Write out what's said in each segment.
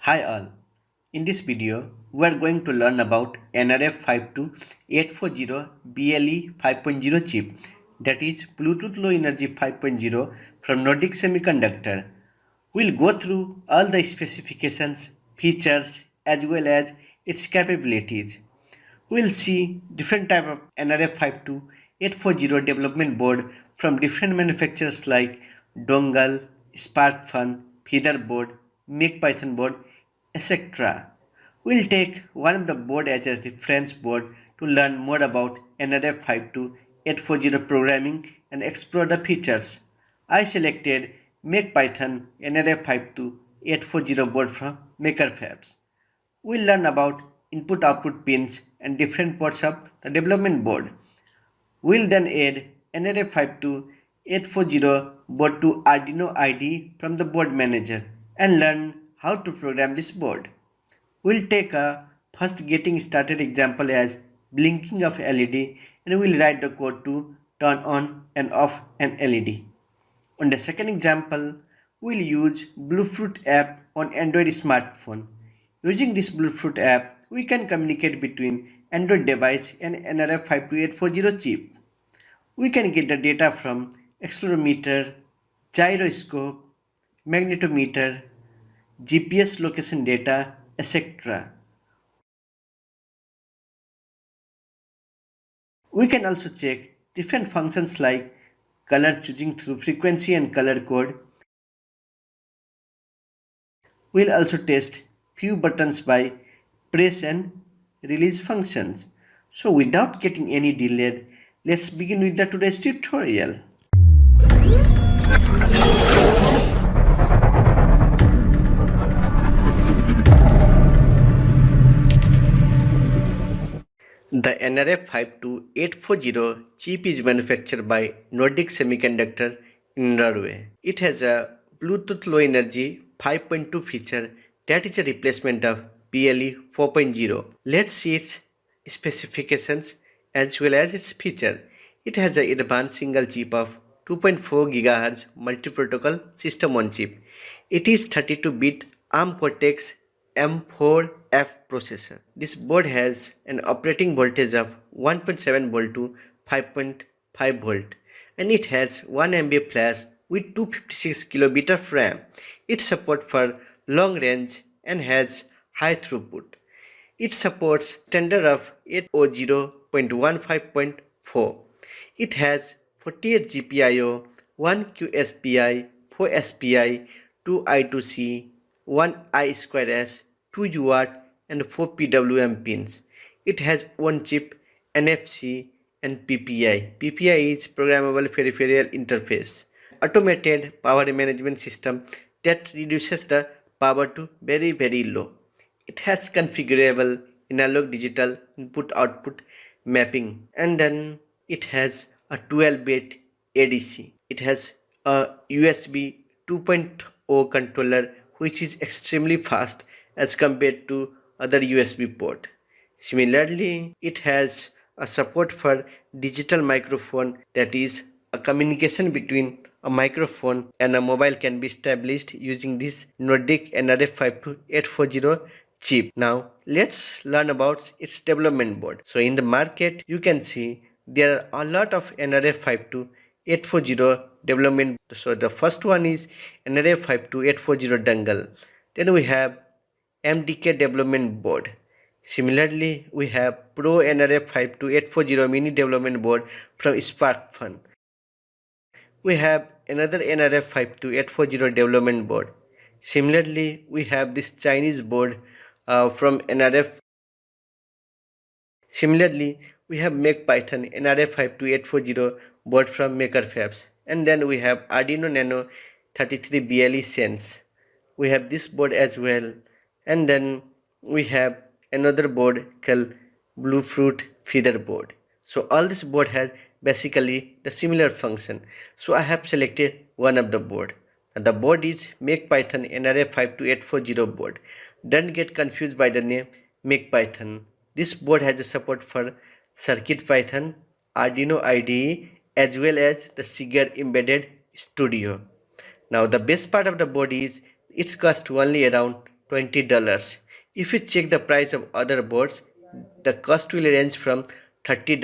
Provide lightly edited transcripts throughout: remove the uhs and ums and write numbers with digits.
Hi all. In this video, we are going to learn about NRF52840 BLE 5.0 chip, that is Bluetooth Low Energy 5.0 from Nordic Semiconductor. We'll go through all the specifications, features as well as its capabilities. We'll see different type of NRF52840 development board from different manufacturers like Dongle, Sparkfun, Feather board, MakePython board, etc. We'll take one of the board as a reference board to learn more about NRF52840 programming and explore the features. I selected MakePython NRF52840 board from Makerfabs. We'll learn about input-output pins and different ports of the development board. We'll then add NRF52840 board to Arduino IDE from the board manager and learn how to program this board. We'll take a first getting started example as blinking of LED and we'll write the code to turn on and off an LED. On the second example, we'll use Bluetooth app on Android smartphone. Using this Bluetooth app, we can communicate between Android device and NRF52840 chip. We can get the data from accelerometer, gyroscope, magnetometer, GPS location data, etc. We can also check different functions like color choosing through frequency and color code. We'll also test few buttons by press and release functions. So without getting any delay, let's begin with the today's tutorial. The NRF52840 chip is manufactured by Nordic Semiconductor in Norway. It has a Bluetooth Low Energy 5.2 feature that is a replacement of BLE 4.0. Let's see its specifications as well as its feature. It has an advanced single chip of 2.4 GHz multi-protocol system on chip. It is 32-bit ARM Cortex M4F processor. This board has an operating voltage of 1.7 volt to 5.5 volt and it has 1 MB flash with 256 kilobit of RAM. It supports for long range and has high throughput. It supports standard of 800.15.4. It has 48 GPIO, 1 QSPI, 4 SPI, 2 I2C, 1 I2S, 2 UART and 4 PWM pins. It has one chip, NFC and PPI. PPI is Programmable Peripheral Interface. Automated power management system that reduces the power to very low. It has configurable analog digital input output mapping and then it has a 12-bit ADC. It has a USB 2.0 controller which is extremely fast as compared to other USB port. Similarly, it has a support for digital microphone, that is a communication between a microphone and a mobile can be established using this Nordic NRF52840 chip. Now let's learn about its development board. So in the market you can see there are a lot of NRF52840 development. So the first one is NRF52840 Dongle. Then we have MDK development board. Similarly, we have Pro NRF52840 mini development board from Sparkfun. We have another NRF52840 development board. Similarly, we have this Chinese board from NRF. Similarly, we have MakePython NRF52840 board from Makerfabs. And then we have Arduino Nano 33 BLE Sense. We have this board as well. And then we have another board called Bluetooth Feather board. So all this board has basically the similar function. So I have selected one of the board. And the board is MakePython NRF52840 board. Don't get confused by the name MakePython. This board has a support for CircuitPython, Arduino IDE as well as the Seeger Embedded Studio. Now the best part of the board is it's cost only around $20. If you check the price of other boards, the cost will range from $30,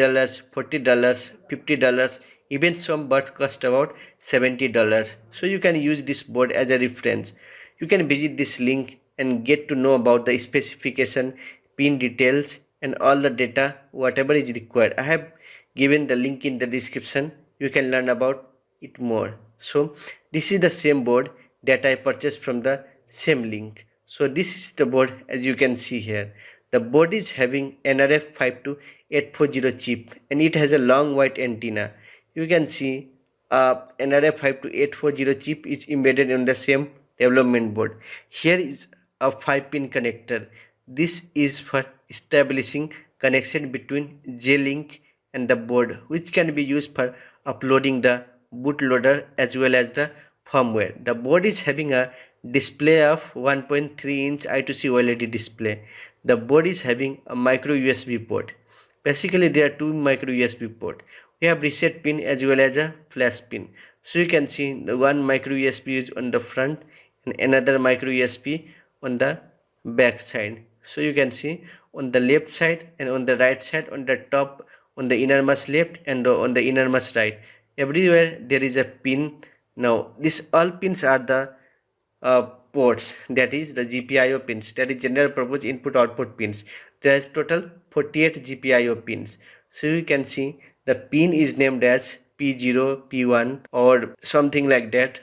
$40, $50, even some boards cost about $70. So you can use this board as a reference. You can visit this link and get to know about the specification, pin details, and all the data whatever is required. I have given the link in the description. You can learn about it more. So this is the same board that I purchased from the same link. So this is the board as you can see here. The board is having NRF52840 chip and it has a long white antenna. You can see NRF52840 chip is embedded in the same development board. Here is a 5-pin connector. This is for establishing connection between J-Link and the board, which can be used for uploading the bootloader as well as the firmware. The board is having a display of 1.3-inch I2C OLED display. The board is having a micro USB port. Basically there are two micro USB port. We have reset pin as well as a flash pin. So you can see the one micro USB is on the front and another micro USB on the back side. So you can see on the left side and on the right side, on the top, on the innermost left and on the innermost right, everywhere there is a pin. Now these all pins are the ports, that is the GPIO pins, that is general purpose input output pins. There is total 48 GPIO pins. So you can see the pin is named as P0, P1 or something like that.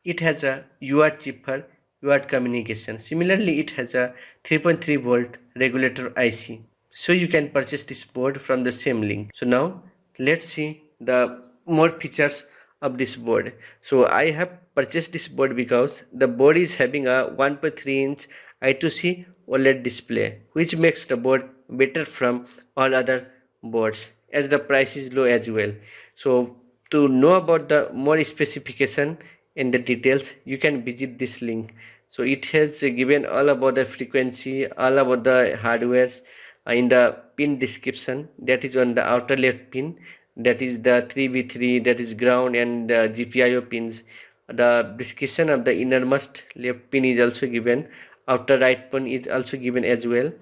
It has a UART chip for UART communication. Similarly, it has a 3.3 volt regulator IC. So you can purchase this board from the same link. So now let's see the more features of this board. So I have purchased this board because the board is having a 1.3-inch I2C OLED display, which makes the board better from all other boards as the price is low as well. So to know about the more specification and the details, you can visit this link. So it has given all about the frequency, all about the hardwares in the pin description, that is on the outer left pin, that is the 3v3, that is ground and GPIO pins. The description of the innermost left pin is also given. Outer right pin is also given as well.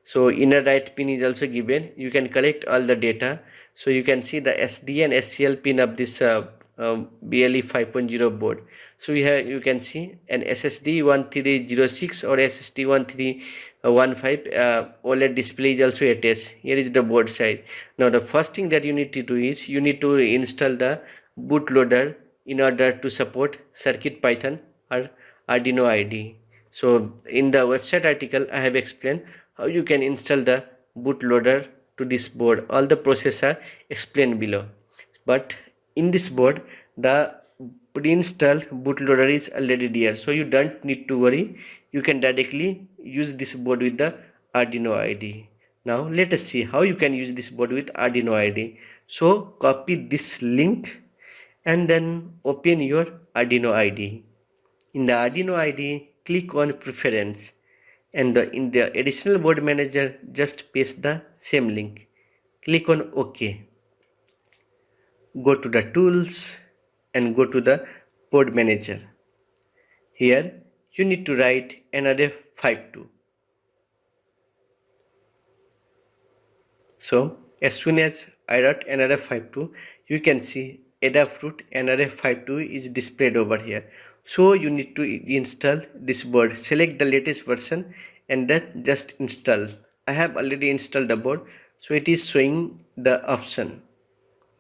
So inner right pin is also given. You can collect all the data. So you can see the SD and SCL pin of this BLE 5.0 board. So here you can see an SSD 1306 or SSD 1315 OLED display is also attached. Here is the board side. Now the first thing that you need to do is you need to install the bootloader in order to support CircuitPython or Arduino IDE. So in the website article I have explained how you can install the bootloader to this board. All the process are explained below. But in this board the pre-installed bootloader is already there, so you don't need to worry. You can directly use this board with the Arduino IDE. Now let us see how you can use this board with Arduino IDE. So copy this link and then open your Arduino IDE. In the Arduino IDE, click on Preference and in the additional board manager just paste the same link. Click on OK. Go to the tools and go to the board manager. Here you need to write NRF52. So as soon as I write NRF52, you can see Adafruit NRF52 is displayed over here. So you need to install this board. Select the latest version and then just install. I have already installed the board, so it is showing the option.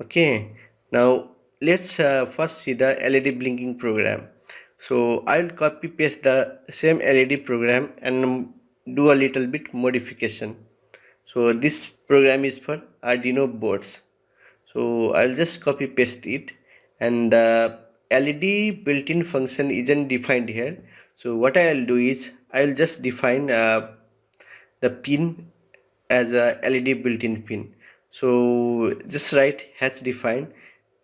Okay, now let's first see the LED blinking program. So I'll copy paste the same LED program and do a little bit modification. So this program is for Arduino boards. So I'll just copy paste it, and the LED built-in function isn't defined here. So what I'll do is I'll just define the pin as a LED built-in pin. So just write has defined,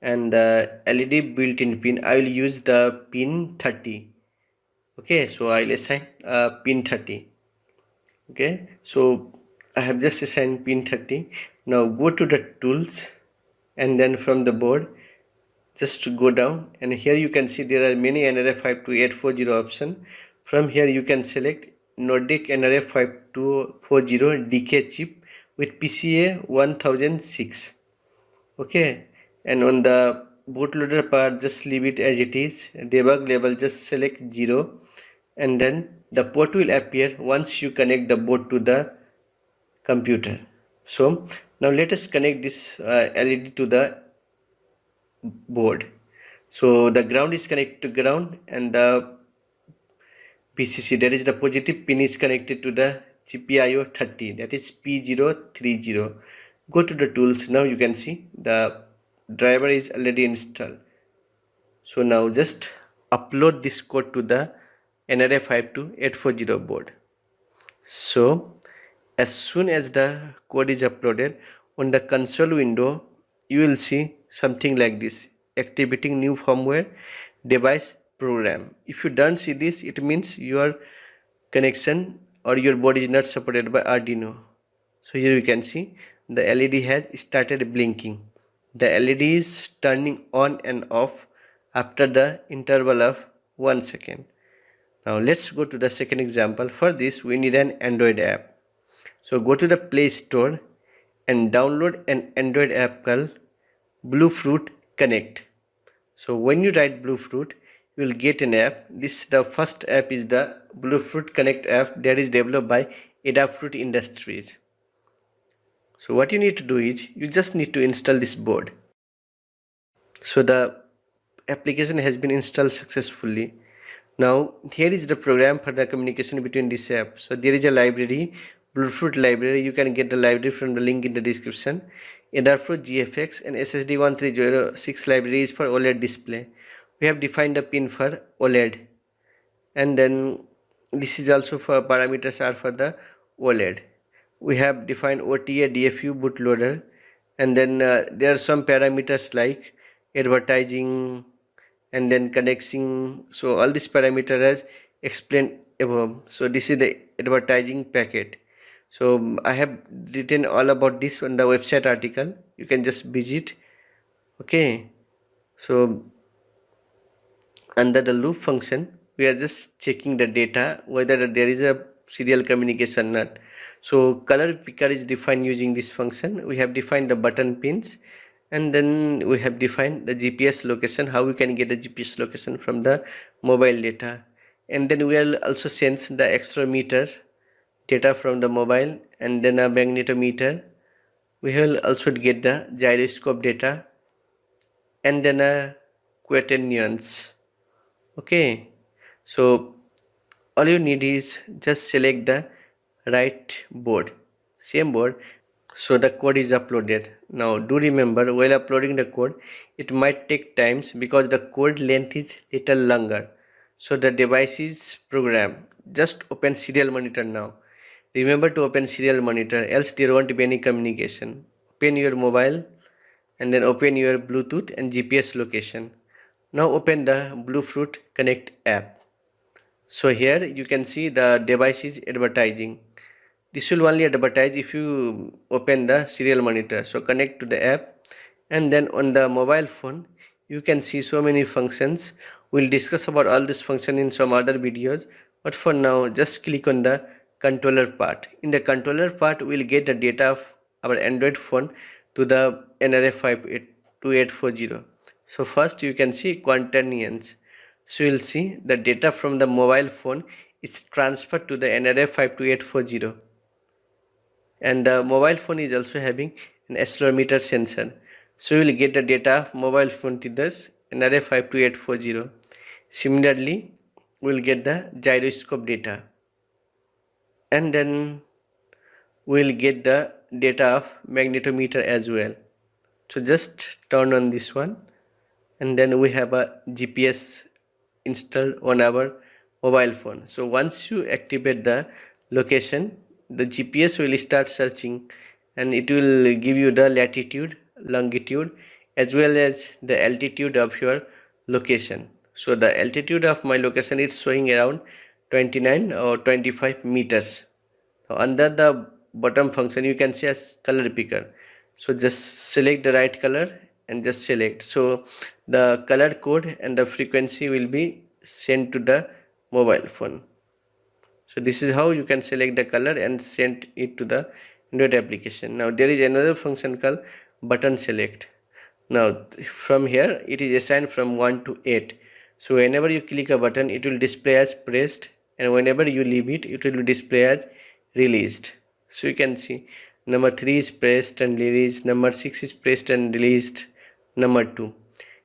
and the LED built-in pin I will use the pin 30. Okay, so I'll assign pin 30. Okay, so I have just assigned pin 30. Now go to the tools and then from the board just to go down, and here you can see there are many NRF52840 option. From here you can select Nordic NRF52840 DK chip with PCA 1006. Okay, and on the bootloader part, just leave it as it is. Debug label, just select 0, and then the port will appear once you connect the board to the computer. So now let us connect this LED to the board. So the ground is connected to ground, and the PCC, that is the positive pin, is connected to the GPIO 30, that is P030. Go to the tools. Now you can see the driver is already installed. So now just upload this code to the NRF52840 board. So as soon as the code is uploaded, on the console window you will see something like this: activating new firmware device program. If you don't see this, it means your connection or your board is not supported by Arduino. So here you can see the LED has started blinking. The LED is turning on and off after the interval of 1 second. Now let's go to the second example. For this we need an Android app. So go to the Play Store and download an Android app called Bluefruit Connect. So when you write Bluefruit, you will get an app. The first app is the Bluefruit Connect app that is developed by Adafruit Industries. So what you need to do is you just need to install this board. So the application has been installed successfully. Now here is the program for the communication between this app. So there is a library, Bluefruit library. You can get the library from the link in the description. Adafruit GFX and SSD1306 libraries for OLED display. We have defined a pin for OLED, and then this is also for parameters are for the OLED. We have defined OTA DFU bootloader, and then there are some parameters like advertising and then connecting. So all these parameters as explained above. So this is the advertising packet. So I have written all about this on the website article. You can just visit. Okay, so under the loop function we are just checking the data whether there is a serial communication or not. So color picker is defined using this function. We have defined the button pins, and then we have defined the GPS location, how we can get the GPS location from the mobile data, and then we will also sense the accelerometer data from the mobile, and then a magnetometer. We will also get the gyroscope data, and then a quaternions. Okay, so all you need is just select the right board, same board. So the code is uploaded. Now do remember, while uploading the code, it might take times because the code length is little longer. So the device is programmed. Just open serial monitor now. Remember to open serial monitor, else there won't be any communication. Open your mobile and then open your Bluetooth and GPS location. Now open the Bluefruit Connect app. So here you can see the device is advertising. This will only advertise if you open the serial monitor. So connect to the app, and then on the mobile phone you can see so many functions. We'll discuss about all this function in some other videos, but for now just click on the controller part. In the controller part we'll get the data of our Android phone to the NRF52840. So first you can see quaternions. So you'll see the data from the mobile phone is transferred to the NRF52840, and the mobile phone is also having an accelerometer sensor. So you will get the data of mobile phone to this NRF52840. Similarly, we will get the gyroscope data, and then we will get the data of magnetometer as well. So just turn on this one, and then we have a GPS installed on our mobile phone. So once you activate the location, the GPS will start searching, and it will give you the latitude, longitude, as well as the altitude of your location. So the altitude of my location is showing around 29 or 25 meters. So under the bottom function you can see as color picker. So just select the right color and just select. So the color code and the frequency will be sent to the mobile phone. So this is how you can select the color and send it to the Android application. Now there is another function called button select. Now from here it is assigned from 1 to 8. So whenever you click a button, it will display as pressed, and whenever you leave it, it will display as released. So you can see number 3 is pressed and released, number 6 is pressed and released, number 2.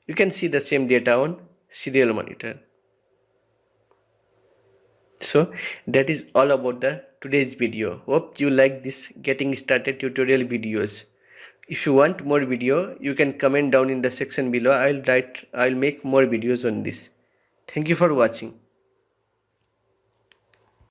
You can see the same data on serial monitor. So that is all about the today's video. Hope you like this getting started tutorial videos. If you want more video, you can comment down in the section below. I'll make more videos on this. Thank you for watching.